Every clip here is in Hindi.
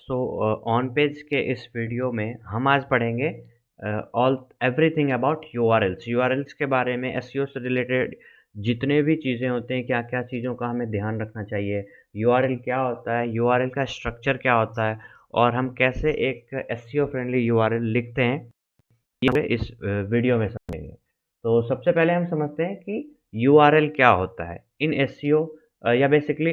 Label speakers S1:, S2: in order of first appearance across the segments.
S1: सो ऑन पेज के इस वीडियो में हम आज पढ़ेंगे ऑल एवरीथिंग अबाउट यूआरएल्स के बारे में। एसईओ से रिलेटेड जितने भी चीज़ें होते हैं, क्या क्या चीज़ों का हमें ध्यान रखना चाहिए, यूआरएल क्या होता है, यूआरएल का स्ट्रक्चर क्या होता है और हम कैसे एक एसईओ फ्रेंडली यूआरएल लिखते हैं, ये इस वीडियो में समझेंगे। तो सबसे पहले हम समझते हैं कि यूआरएल क्या होता है इन एसईओ। या बेसिकली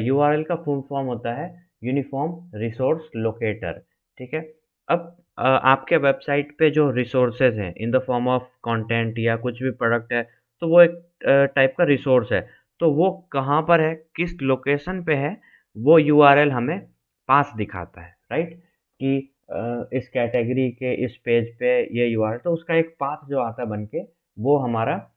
S1: यूआरएल का फुल फॉर्म होता है यूनिफॉर्म रिसोर्स लोकेटर। ठीक है। अब आपके वेबसाइट पे जो रिसोर्सेज हैं in the form of content या कुछ भी प्रोडक्ट है, तो वो एक टाइप का रिसोर्स है। तो वो कहाँ पर है, किस लोकेशन पे है, वो यूआरएल हमें पास दिखाता है, राइट। कि इस कैटेगरी के इस पेज पे ये यूआरएल, तो उसका एक पाथ जो आता है बन के, वो हमारा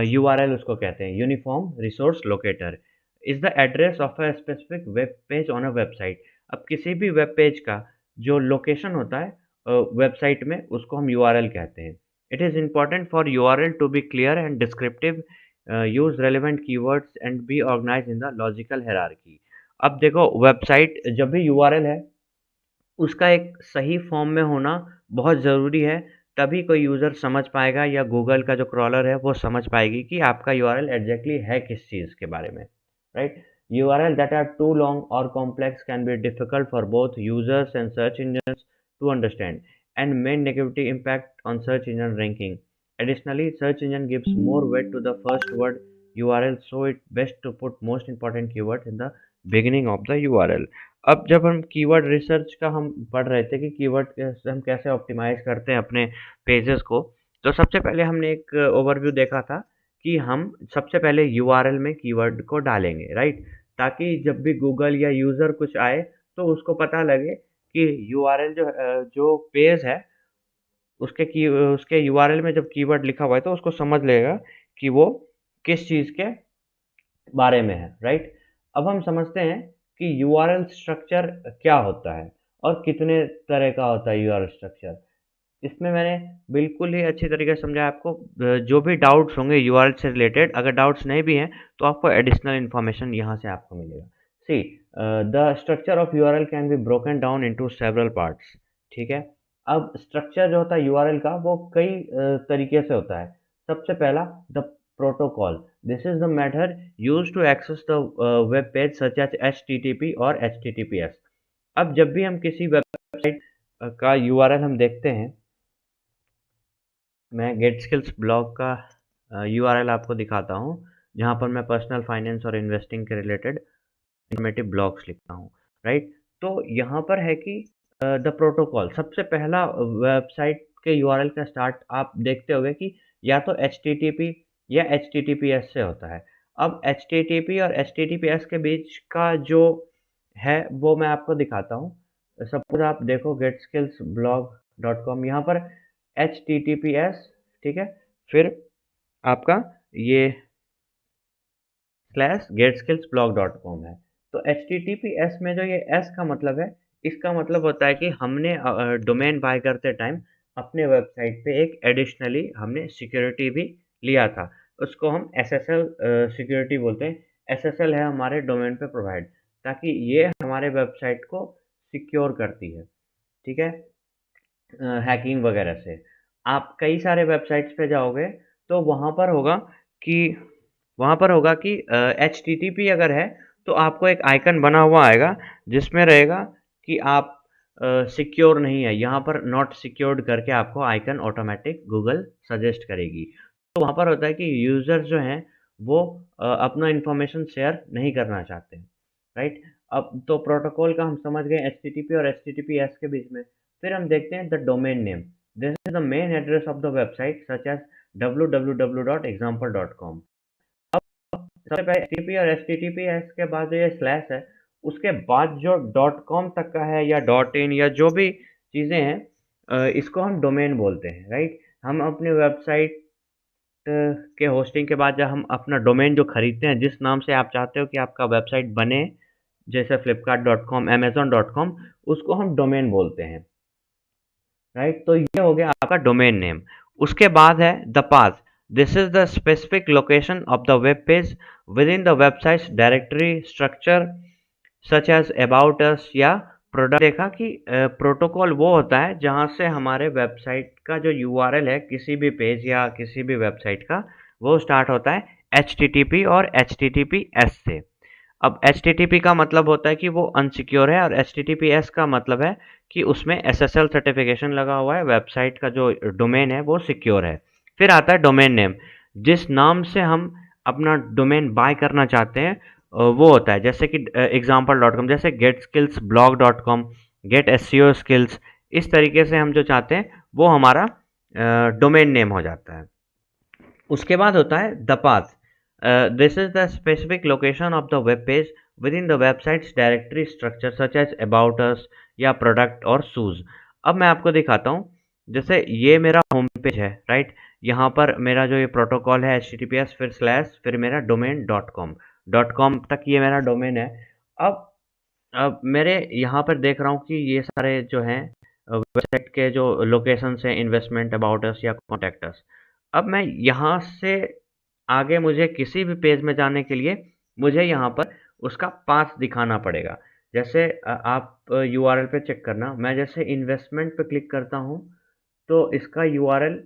S1: यूआरएल उसको कहते हैं। Uniform resource locator is the address of a specific web page on a website. अब किसी भी वेब पेज का जो लोकेशन होता है वेबसाइट में, उसको हम यूआरएल कहते हैं। It is important for URL to be clear and descriptive, use relevant keywords and be organise in the logical hierarchy. अब देखो, वेबसाइट जब भी यूआरएल है, उसका एक सही फॉर्म में होना बहुत ज़रूरी है। तभी कोई यूज़र समझ पाएगा या गूगल का जो क्रॉलर है वो समझ पाएगी कि आपका यूआरएल एग्जैक्टली है किस चीज़ के बारे में, right. URL that are too long और complex can be difficult for both users and search engines to understand and may negatively impact on search engine ranking. Additionally, search engine gives more weight to the first word URL, so it's best to put most important keywords in the beginning of the URL. अब जब हम कीवर्ड रिसर्च का हम पढ़ रहे थे कि कीवर्ड हम कैसे ऑप्टिमाइज करते हैं अपने पेजेस को, तो सबसे पहले हमने एक ओवरव्यू देखा था कि हम सबसे पहले यूआरएल में कीवर्ड को डालेंगे, राइट। ताकि जब भी गूगल या यूज़र कुछ आए तो उसको पता लगे कि यूआरएल जो पेज है उसके यूआरएल में जब कीवर्ड लिखा हुआ है तो उसको समझ लेगा कि वो किस चीज़ के बारे में है, राइट। अब हम समझते हैं कि यूआरएल स्ट्रक्चर क्या होता है और कितने तरह का होता है यूआरएल स्ट्रक्चर। इसमें मैंने बिल्कुल ही अच्छी तरीके से समझाया आपको। जो भी डाउट्स होंगे यूआरएल से रिलेटेड, अगर डाउट्स नहीं भी हैं तो आपको एडिशनल इन्फॉर्मेशन यहाँ से आपको मिलेगा। See, the structure of URL can be broken down into several parts. ठीक है। अब स्ट्रक्चर जो होता है यूआरएल का, वो कई तरीके से होता है। सबसे पहला, the protocol. This is the method used to access the web page such as HTTP और एचटीटीपीएस। अब जब भी हम किसी वेबसाइट का यूआरएल हम देखते हैं, मैं गेट स्किल्स ब्लॉग का यूआरएल आपको दिखाता हूँ, जहाँ पर मैं पर्सनल फाइनेंस और इन्वेस्टिंग के रिलेटेड इन्फॉर्मेटिव ब्लॉग्स लिखता हूँ, राइट। तो यहाँ पर है कि द प्रोटोकॉल, सबसे पहला वेबसाइट के यूआरएल का स्टार्ट आप देखते होंगे कि या तो एचटीटीपी या एचटीटीपीएस से होता है। अब एचटीटीपी और एचटीटीपीएस के बीच का जो है वो मैं आपको दिखाता हूँ। सपोज आप देखो getskillsblog.com, यहाँ पर HTTPS, ठीक है, फिर आपका ये /getskillsblog.com है। तो HTTPS में जो ये S का मतलब है, इसका मतलब होता है कि हमने डोमेन बाय करते टाइम अपने वेबसाइट पे एक एडिशनली हमने सिक्योरिटी भी लिया था। उसको हम SSL सिक्योरिटी बोलते हैं। SSL है हमारे डोमेन पे प्रोवाइड, ताकि ये हमारे वेबसाइट को सिक्योर करती है, ठीक है, हैकिंग वगैरह से। आप कई सारे वेबसाइट्स पे जाओगे तो वहाँ पर होगा कि HTTP अगर है तो आपको एक आइकन बना हुआ आएगा जिसमें रहेगा कि आप सिक्योर नहीं है। यहाँ पर नॉट सिक्योर्ड करके आपको आइकन ऑटोमेटिक गूगल सजेस्ट करेगी। तो वहाँ पर होता है कि यूज़र्स जो हैं वो अपना इंफॉर्मेशन शेयर नहीं करना चाहते, राइट। अब तो प्रोटोकॉल का हम समझ गए HTTP और HTTPS के बीच में। फिर हम देखते हैं the domain name. This is the main address of the website such as www.example.com। सबसे पहले HTTP और HTTPS के बाद जो ये स्लैश है, उसके बाद जो .com तक का है या .in या जो भी चीज़ें हैं, इसको हम डोमेन बोलते हैं, राइट। हम अपने वेबसाइट के होस्टिंग के बाद जब हम अपना डोमेन जो खरीदते हैं, जिस नाम से आप चाहते हो कि आपका वेबसाइट बने, जैसे flipkart.com, amazon.com, उसको हम डोमेन बोलते हैं, राइट। तो ये हो गया आपका डोमेन नेम। उसके बाद है the path. This is the specific location of the web page within the website directory structure such as about us या प्रोडक्ट देखा कि प्रोटोकॉल वो होता है जहाँ से हमारे वेबसाइट का जो यूआरएल है किसी भी पेज या किसी भी वेबसाइट का, वो स्टार्ट होता है एचटीटीपी और एचटीटीपीएस से। अब एचटीटीपी का मतलब होता है कि वो अनसिक्योर है और एचटीटीपीएस का मतलब है कि उसमें एसएसएल सर्टिफिकेशन लगा हुआ है, वेबसाइट का जो डोमेन है वो सिक्योर है। फिर आता है डोमेन नेम, जिस नाम से हम अपना डोमेन बाय करना चाहते हैं वो होता है, जैसे कि example.com, जैसे get skills blog dot com, get SEO skills, इस तरीके से हम जो चाहते हैं वो हमारा डोमेन नेम हो जाता है। उसके बाद होता है the path. This is the specific location of the web page within the websites directory structure such as about us या प्रोडक्ट और शूज। अब मैं आपको दिखाता हूँ, जैसे ये मेरा होम पेज है, राइट। यहाँ पर मेरा जो ये प्रोटोकॉल है HTTPS फिर स्लैश फिर मेरा डोमेन .com तक ये मेरा डोमेन है। अब मेरे यहाँ पर देख रहा हूँ कि ये सारे जो हैं वेबसाइट के जो लोकेशंस हैं, इन्वेस्टमेंट, अबाउट अस या कॉन्टैक्ट अस। अब मैं यहाँ से आगे मुझे किसी भी पेज में जाने के लिए मुझे यहाँ पर उसका पाथ दिखाना पड़ेगा। जैसे आप यूआरएल पे चेक करना, मैं जैसे इन्वेस्टमेंट पे क्लिक करता हूँ तो इसका यूआरएल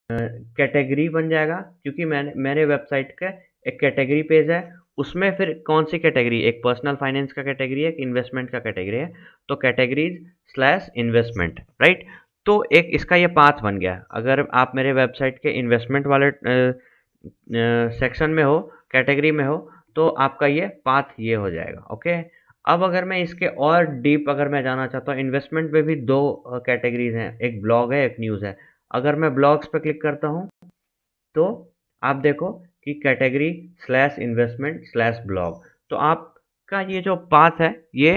S1: कैटेगरी बन जाएगा, क्योंकि मेरे वेबसाइट का एक कैटेगरी पेज है, उसमें फिर कौन सी कैटेगरी, एक पर्सनल फाइनेंस का कैटेगरी है, एक इन्वेस्टमेंट का कैटेगरी है, तो कैटेगरीज स्लैश इन्वेस्टमेंट, राइट। तो एक इसका ये पाथ बन गया। अगर आप मेरे वेबसाइट के इन्वेस्टमेंट वाले सेक्शन में हो, कैटेगरी में हो, तो आपका ये पाथ ये हो जाएगा, ओके। अब अगर मैं इसके और डीप अगर मैं जाना चाहता हूँ, इन्वेस्टमेंट में भी दो कैटेगरीज हैं, एक ब्लॉग है, एक न्यूज़ है। अगर मैं ब्लॉग्स पे क्लिक करता हूँ तो आप देखो कि category slash investment slash blog, तो आपका ये जो पाथ है ये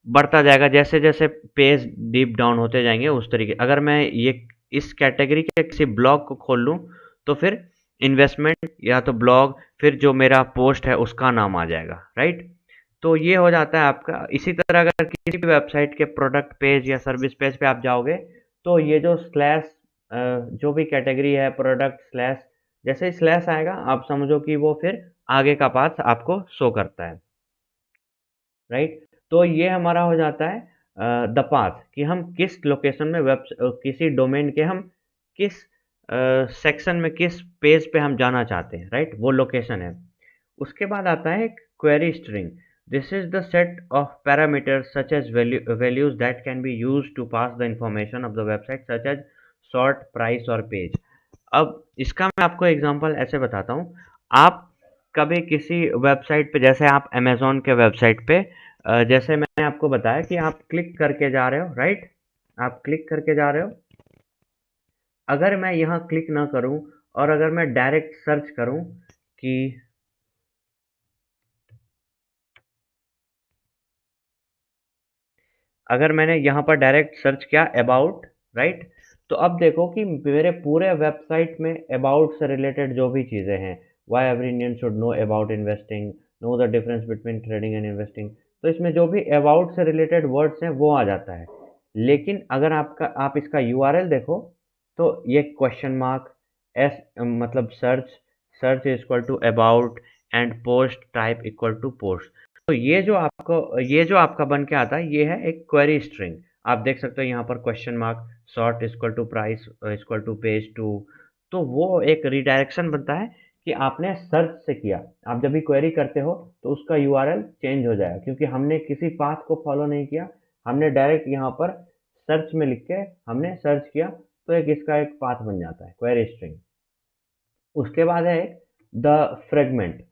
S1: बढ़ता जाएगा जैसे जैसे पेज डीप डाउन होते जाएंगे उस तरीके। अगर मैं ये इस कैटेगरी के किसी ब्लॉग को खोल लूँ तो फिर इन्वेस्टमेंट या तो ब्लॉग, फिर जो मेरा पोस्ट है उसका नाम आ जाएगा, राइट। तो ये हो जाता है आपका। इसी तरह अगर किसी भी वेबसाइट के प्रोडक्ट पेज या सर्विस पेज पे आप जाओगे तो ये जो स्लैश जो भी कैटेगरी है प्रोडक्ट स्लैश, जैसे ही स्लैश आएगा आप समझो कि वो फिर आगे का पाथ आपको शो करता है, राइट। तो ये हमारा हो जाता है द पाथ, कि हम किस लोकेशन में किसी डोमेन के हम किस सेक्शन में किस पेज पे हम जाना चाहते हैं, राइट, वो लोकेशन है। उसके बाद आता है query string. This is the set of parameters such as values that can be used to pass the information of the website such as sort, price और पेज। अब इसका मैं आपको एग्जांपल ऐसे बताता हूँ। आप कभी किसी वेबसाइट पे, जैसे आप अमेज़न के वेबसाइट पे जैसे मैंने आपको बताया कि आप क्लिक करके जा रहे हो, राइट, आप क्लिक करके जा रहे हो। अगर मैं यहाँ क्लिक ना करूँ और अगर मैं डायरेक्ट सर्च करूँ कि अगर मैंने यहाँ पर डायरेक्ट सर्च किया अबाउट, राइट, तो अब देखो कि मेरे पूरे वेबसाइट में अबाउट से रिलेटेड जो भी चीज़ें हैं, why every Indian should know about investing, know the difference between trading and investing, तो इसमें जो भी अबाउट से रिलेटेड वर्ड्स हैं वो आ जाता है। लेकिन अगर आप इसका यूआरएल देखो तो ये क्वेश्चन मार्क एस, मतलब search, search is equal to about and post type equal to post. तो ये जो आपका बन के आता है ये है एक क्वेरी स्ट्रिंग। आप देख सकते हो यहाँ पर question mark, sort equal to price equal to page two. तो वो एक रिडायरेक्शन बनता है कि आपने सर्च से किया। आप जब भी क्वेरी करते हो तो उसका यूआरएल चेंज हो जाएगा, क्योंकि हमने किसी पाथ को फॉलो नहीं किया, हमने डायरेक्ट यहाँ पर सर्च में लिख के हमने सर्च किया, तो एक इसका एक पाथ बन जाता है क्वेरी स्ट्रिंग। उसके बाद है the fragment.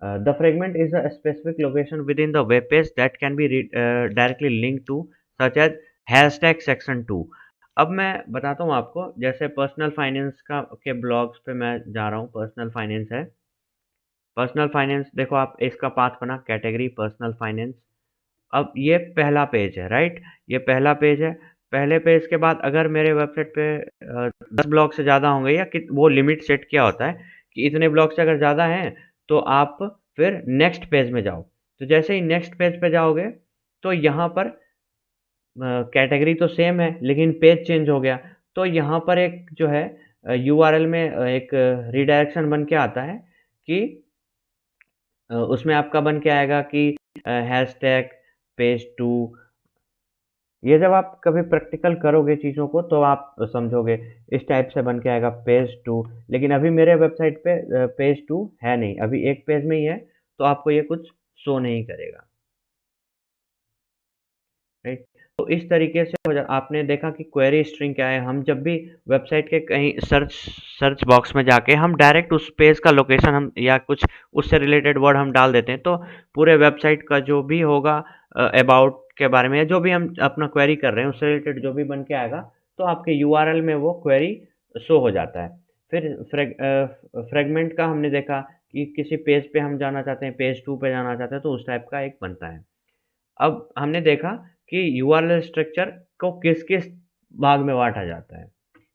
S1: The fragment is a specific location within the web page that can be directly linked to, such as hashtag section 2। अब मैं बताता हूँ आपको, जैसे पर्सनल फाइनेंस का के ब्लॉग्स पे मैं जा रहा हूँ, पर्सनल फाइनेंस है, पर्सनल फाइनेंस देखो आप, इसका पाथ बना कैटेगरी पर्सनल फाइनेंस। अब ये पहला पेज है, राइट, ये पहला पेज है। पहले पेज के बाद अगर मेरे वेबसाइट पे 10 ब्लॉग से ज़्यादा होंगे या कि वो लिमिट सेट किया होता है कि इतने ब्लॉग से अगर ज़्यादा हैं तो आप फिर नेक्स्ट पेज में जाओ। तो जैसे ही नेक्स्ट पेज पे जाओगे तो यहाँ पर कैटेगरी तो सेम है लेकिन पेज चेंज हो गया। तो यहाँ पर एक जो है यूआरएल में एक रिडायरेक्शन बन के आता है कि उसमें आपका बन के आएगा कि हैशटैग पेज 2। ये जब आप कभी प्रैक्टिकल करोगे चीज़ों को तो आप समझोगे। इस टाइप से बन के आएगा पेज 2। लेकिन अभी मेरे वेबसाइट पे पेज 2 है नहीं, अभी एक पेज में ही है, तो आपको ये कुछ शो नहीं करेगा, राइट। तो इस तरीके से आपने देखा कि क्वेरी स्ट्रिंग क्या है। हम जब भी वेबसाइट के कहीं सर्च बॉक्स में जाके हम डायरेक्ट उस पेज का लोकेशन हम या कुछ उससे रिलेटेड वर्ड हम डाल देते हैं, तो पूरे वेबसाइट का जो भी होगा अबाउट के बारे में, या जो भी हम अपना क्वेरी कर रहे हैं उससे रिलेटेड जो भी बन के आएगा, तो आपके यूआरएल में वो क्वेरी शो हो जाता है। फिर फ्रेगमेंट का हमने देखा कि किसी पेज पे हम जाना चाहते हैं, पेज 2 पे जाना चाहते हैं, तो उस टाइप का एक बनता है। अब हमने देखा कि यूआरएल स्ट्रक्चर को किस-किस भाग में बाँटा जाता है।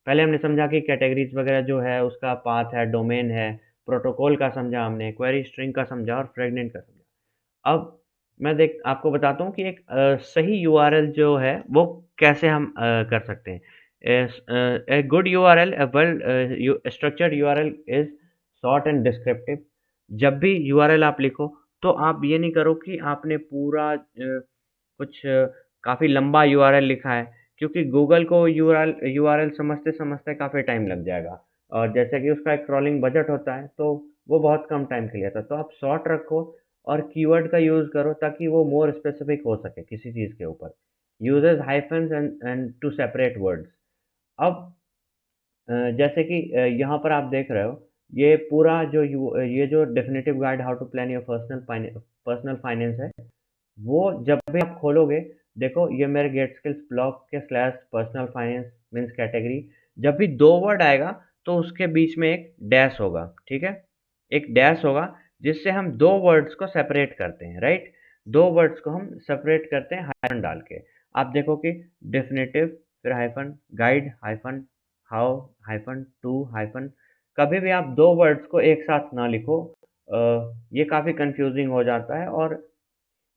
S1: पहले हमने समझा कि कैटेगरीज़ वगैरह जो है उसका पाथ है, डोमेन है, प्रोटोकॉल का समझा हमने, क्वेरी स्ट्रिंग का समझा और फ्रेगमेंट का समझा। अब मैं देख आपको बताता हूँ कि एक सही यूआरएल जो है वो कैसे हम कर सकते हैं। A good URL, a well structured URL is short and descriptive. जब भी यूआरएल आप लिखो तो आप ये नहीं करो कि आपने पूरा कुछ काफ़ी लंबा यूआरएल लिखा है, क्योंकि गूगल को यूआरएल समझते-समझते काफ़ी टाइम लग जाएगा, और जैसे कि उसका एक क्रॉलिंग बजट होता है, तो वो बहुत कम टाइम के लिए आता है। तो आप शॉर्ट रखो और कीवर्ड का यूज़ करो ताकि वो मोर स्पेसिफिक हो सके किसी चीज़ के ऊपर। Uses hyphens and to separate words. अब जैसे कि यहाँ पर आप देख रहे हो, ये पूरा ये जो definitive guide how to plan your personal finance है, वो जब भी आप खोलोगे, देखो ये मेरे गेट स्किल्स ब्लॉग के slash personal finance means category, जब भी 2 वर्ड आएगा तो उसके बीच में एक डैश होगा, ठीक है? एक डैश होगा जिससे हम 2 वर्ड्स को सेपरेट करते हैं, राइट? 2 वर्ड्स को हम सेपरेट करते हैं हाइफ़न डाल के। आप देखो कि डेफिनिटिव फिर hyphen, guide hyphen, how hyphen, to hyphen. कभी भी आप 2 वर्ड्स को एक साथ ना लिखो, ये काफ़ी कन्फ्यूज़िंग हो जाता है। और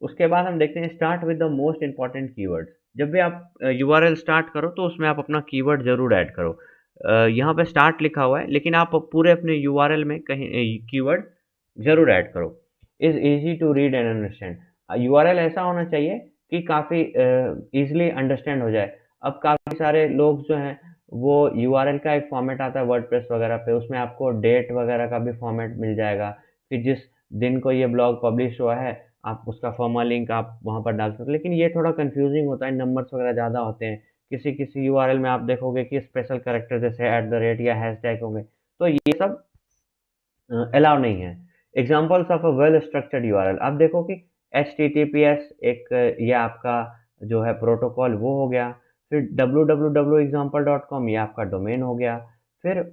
S1: उसके बाद हम देखते हैं start with the most important keywords. जब भी आप यूआरएल स्टार्ट करो तो उसमें आप अपना कीवर्ड ज़रूर ऐड करो। यहाँ पे स्टार्ट लिखा हुआ है, लेकिन आप पूरे अपने यूआरएल में कहीं कीवर्ड ज़रूर ऐड करो। Is easy to read and understand. URL ऐसा होना चाहिए कि काफ़ी ईज़िली अंडरस्टैंड हो जाए। अब काफ़ी सारे लोग जो हैं वो यूआरएल का एक फॉर्मेट आता है वर्डप्रेस वगैरह पे, उसमें आपको डेट वगैरह का भी फॉर्मेट मिल जाएगा कि जिस दिन को ये ब्लॉग पब्लिश हुआ है, आप उसका फॉर्मल लिंक आप वहाँ पर डाल सकते हो। लेकिन ये थोड़ा कन्फ्यूज़िंग होता है, नंबर्स वगैरह ज़्यादा होते हैं। किसी यूआरएल में आप देखोगे कि स्पेशल कैरेक्टर जैसे एट द रेट या हैशटैग होंगे, तो ये सब अलाउ नहीं है। Examples of a well structured URL, आप देखो कि एचटीटीपीएस एक ये आपका जो है प्रोटोकॉल वो हो गया। फिर www.example.com ये आपका डोमेन हो गया। फिर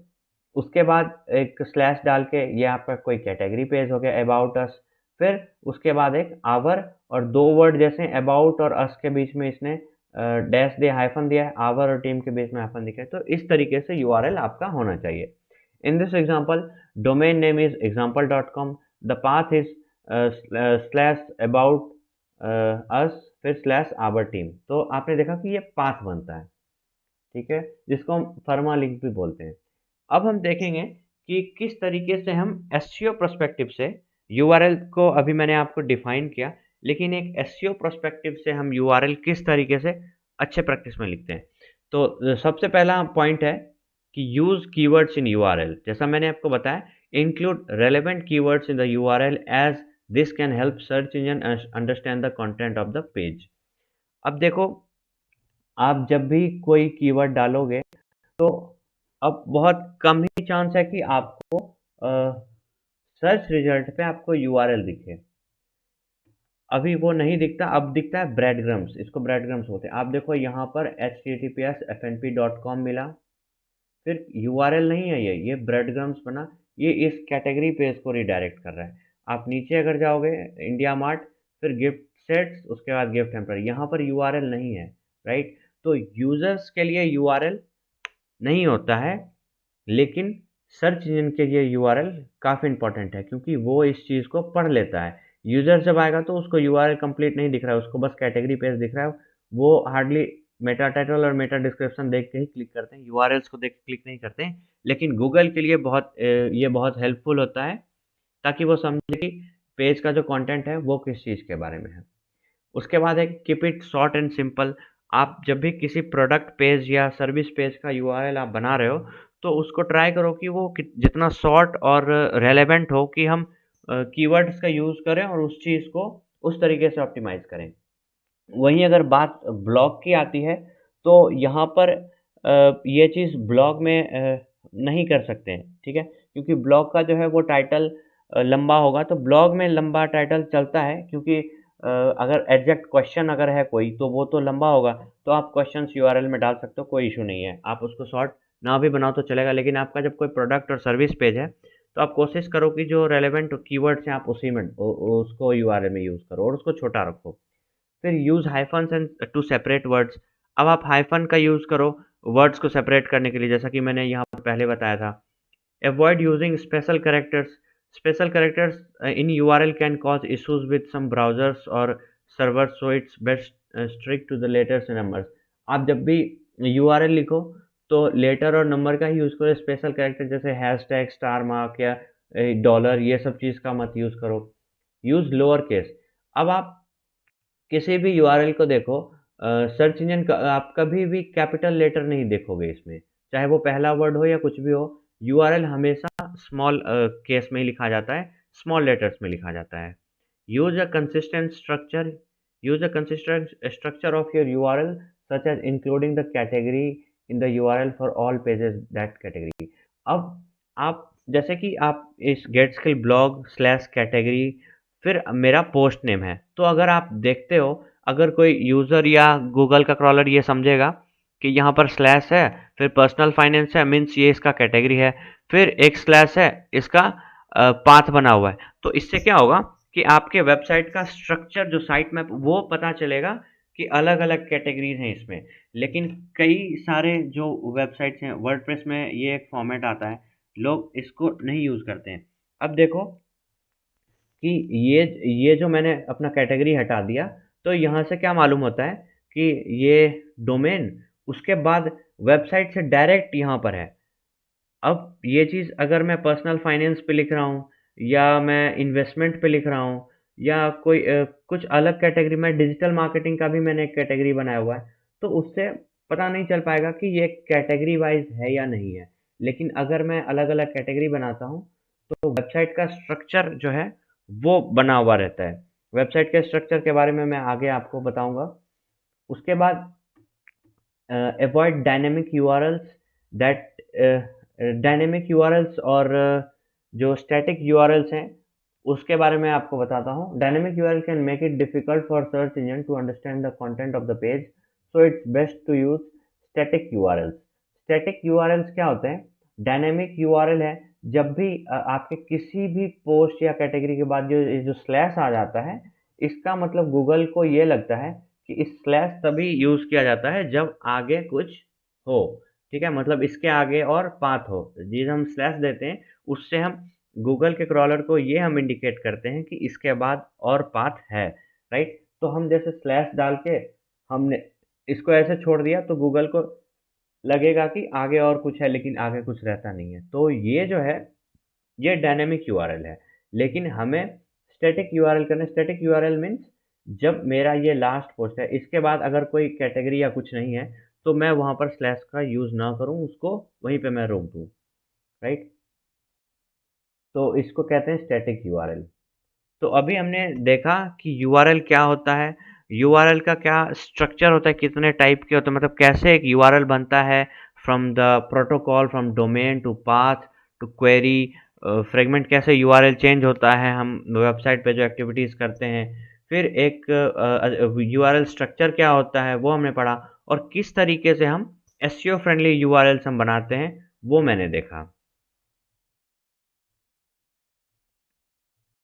S1: उसके बाद एक स्लैश डाल के ये आपका कोई कैटेगरी पेज हो गया, अबाउट अस। फिर उसके बाद एक आवर और 2 वर्ड जैसे अबाउट और अस के बीच में इसने डैश दिया, हाइफ़न दिया है, आवर और टीम के बीच में हाइफ़न दिया है। तो इस तरीके से यूआरएल आपका होना चाहिए। In this example, domain name is example.com. The path is slash about us फिर स्लैश आवर टीम। तो आपने देखा कि ये पाथ बनता है, ठीक है, जिसको हम फर्मा लिंक भी बोलते हैं। अब हम देखेंगे कि किस तरीके से हम एसईओ पर्सपेक्टिव से यूआरएल को, अभी मैंने आपको डिफाइन किया, लेकिन एक एसईओ पर्सपेक्टिव से हम यूआरएल किस तरीके से अच्छे प्रैक्टिस में लिखते हैं। तो सबसे पहला पॉइंट है कि यूज़ कीवर्ड्स इन यूआरएल। जैसा मैंने आपको बताया, include relevant keywords in the URL as this can help search engine understand the content of the page. अब देखो, आप जब भी कोई कीवर्ड डालोगे तो अब बहुत कम ही चांस है कि आपको सर्च रिजल्ट पे आपको यूआरएल दिखे। अभी वो नहीं दिखता, अब दिखता है ब्रेडक्रम्स, इसको ब्रेडक्रम्स बोलते हैं। आप देखो यहाँ पर https://fnp.com मिला, फिर यूआरएल नहीं है, ये ब्रेडक्रम्स बना, ये इस कैटेगरी पेज को रिडायरेक्ट कर रहा है। आप नीचे अगर जाओगे इंडिया मार्ट, फिर गिफ्ट सेट्स, उसके बाद गिफ्ट हैम्पर, यहाँ पर यूआरएल नहीं है, राइट। तो यूजर्स के लिए यूआरएल नहीं होता है, लेकिन सर्च इंजन के लिए यूआरएल काफ़ी इंपॉर्टेंट है, क्योंकि वो इस चीज़ को पढ़ लेता है। यूज़र जब आएगा तो उसको यूआरएल कंप्लीट नहीं दिख रहा है, उसको बस कैटेगरी पेज दिख रहा है। वो हार्डली मेटा टाइटल और मेटा डिस्क्रिप्शन देख के ही क्लिक करते हैं, यूआरएल्स को देख के क्लिक नहीं करते हैं। लेकिन गूगल के लिए ये बहुत हेल्पफुल होता है, ताकि वो समझे कि पेज का जो कंटेंट है वो किस चीज़ के बारे में है। उसके बाद है keep it short and simple. आप जब भी किसी प्रोडक्ट पेज या सर्विस पेज का यूआरएल आप बना रहे हो, तो उसको ट्राई करो कि वो जितना शॉर्ट और रेलेवेंट हो, कि हम कीवर्ड्स का यूज़ करें और उस चीज़ को उस तरीके से ऑप्टिमाइज़ करें। वहीं अगर बात ब्लॉग की आती है, तो यहाँ पर ये चीज़ ब्लॉग में नहीं कर सकते हैं, ठीक है? क्योंकि ब्लॉग का जो है वो टाइटल लंबा होगा, तो ब्लॉग में लंबा टाइटल चलता है, क्योंकि अगर एग्जैक्ट क्वेश्चन अगर है कोई, तो वो तो लंबा होगा, तो आप क्वेश्चंस यूआरएल में डाल सकते हो, कोई इशू नहीं है। आप उसको शॉर्ट ना भी बनाओ तो चलेगा, लेकिन आपका जब कोई प्रोडक्ट और सर्विस पेज है, तो आप कोशिश करो कि जो रेलेवेंट कीवर्ड्स हैं, आप उसी में उसको यूआरएल में यूज़ करो और उसको छोटा रखो। फिर use hyphens and to separate words. अब आप हाइफ़न का यूज़ करो वर्ड्स को सेपरेट करने के लिए, जैसा कि मैंने यहाँ पर पहले बताया था। Avoid using special characters. Special characters in URL can cause issues with some browsers और servers, so it's best stick to the letters and numbers. आप जब भी यूआरएल लिखो, तो लेटर और नंबर का ही यूज़ करो। स्पेशल कैरेक्टर जैसे हैशटैग, स्टार मार्क या डॉलर, ये सब चीज़ का मत यूज़ करो। Use lower case. अब आप किसी भी यूआरएल को देखो, सर्च इंजन का आप कभी भी कैपिटल लेटर नहीं देखोगे इसमें, चाहे वो पहला वर्ड हो या कुछ भी हो। यूआरएल हमेशा स्मॉल केस में ही लिखा जाता है, स्मॉल लेटर्स में लिखा जाता है। Use a consistent structure. Use a consistent structure of your URL, such as including the category in the URL for all pages that category. अब आप जैसे कि आप इस get skill blog slash category, फिर मेरा पोस्ट नेम है, तो अगर आप देखते हो, अगर कोई यूज़र या गूगल का क्रॉलर ये समझेगा कि यहाँ पर स्लैश है, फिर पर्सनल फाइनेंस है, मीन्स ये इसका कैटेगरी है, फिर एक स्लैश है, इसका पाथ बना हुआ है, तो इससे क्या होगा कि आपके वेबसाइट का स्ट्रक्चर, जो साइट मैप, वो पता चलेगा कि अलग अलग कैटेगरीज हैं इसमें। लेकिन कई सारे जो वेबसाइट्स हैं, वर्डप्रेस में ये एक फॉर्मेट आता है, लोग इसको नहीं यूज़ करते हैं। अब देखो कि ये जो मैंने अपना कैटेगरी हटा दिया, तो यहाँ से क्या मालूम होता है कि ये डोमेन उसके बाद वेबसाइट से डायरेक्ट यहाँ पर है। अब ये चीज़ अगर मैं पर्सनल फाइनेंस पे लिख रहा हूँ, या मैं इन्वेस्टमेंट पे लिख रहा हूँ, या कोई कुछ अलग कैटेगरी में, डिजिटल मार्केटिंग का भी मैंने एक कैटेगरी बनाया हुआ है, तो उससे पता नहीं चल पाएगा कि ये कैटेगरी वाइज है या नहीं है। लेकिन अगर मैं अलग अलग कैटेगरी बनाता हूँ, तो वेबसाइट का स्ट्रक्चर जो है वो बना हुआ रहता है। वेबसाइट के स्ट्रक्चर के बारे में मैं आगे आपको बताऊंगा। उसके बाद avoid dynamic URLs that dynamic URLs और जो स्टैटिक यूआरएल्स हैं, उसके बारे में आपको बताता हूँ। Dynamic URL can make it difficult for search engine to understand the content of the page, so it's best to use static URLs. Static URLs क्या होते हैं? डायनेमिक यूआरएल है जब भी आपके किसी भी पोस्ट या कैटेगरी के बाद जो जो स्लैश आ जाता है, इसका मतलब गूगल को ये लगता है कि इस स्लैश तभी यूज़ किया जाता है जब आगे कुछ हो, ठीक है? मतलब इसके आगे और पाथ हो। जी हम स्लैश देते हैं, उससे हम गूगल के क्रॉलर को ये हम इंडिकेट करते हैं कि इसके बाद और पाथ है, राइट? तो हम जैसे स्लैश डाल के हमने इसको ऐसे छोड़ दिया, तो गूगल को लगेगा कि आगे और कुछ है, लेकिन आगे कुछ रहता नहीं है। तो ये जो है, ये डायनेमिक यूआरएल है। लेकिन हमें स्टैटिक यूआरएल करना है। स्टैटिक यूआरएल मीन्स जब मेरा ये लास्ट पोस्ट है, इसके बाद अगर कोई कैटेगरी या कुछ नहीं है, तो मैं वहाँ पर स्लैश का यूज़ ना करूँ, उसको वहीं पे मैं रोक दूँ, राइट? तो इसको कहते हैं स्टैटिक यूआरएल। तो अभी हमने देखा कि यूआरएल क्या होता है, यूआरएल का क्या स्ट्रक्चर होता है, कितने टाइप के होते हैं, मतलब कैसे एक यूआरएल बनता है, from the protocol, from domain to path to query, fragment कैसे यूआरएल चेंज होता है हम वेबसाइट पे जो एक्टिविटीज़ करते हैं। फिर एक यूआरएल स्ट्रक्चर क्या होता है वो हमने पढ़ा, और किस तरीके से हम एसईओ फ्रेंडली यूआरएल्स हम बनाते हैं वो मैंने देखा।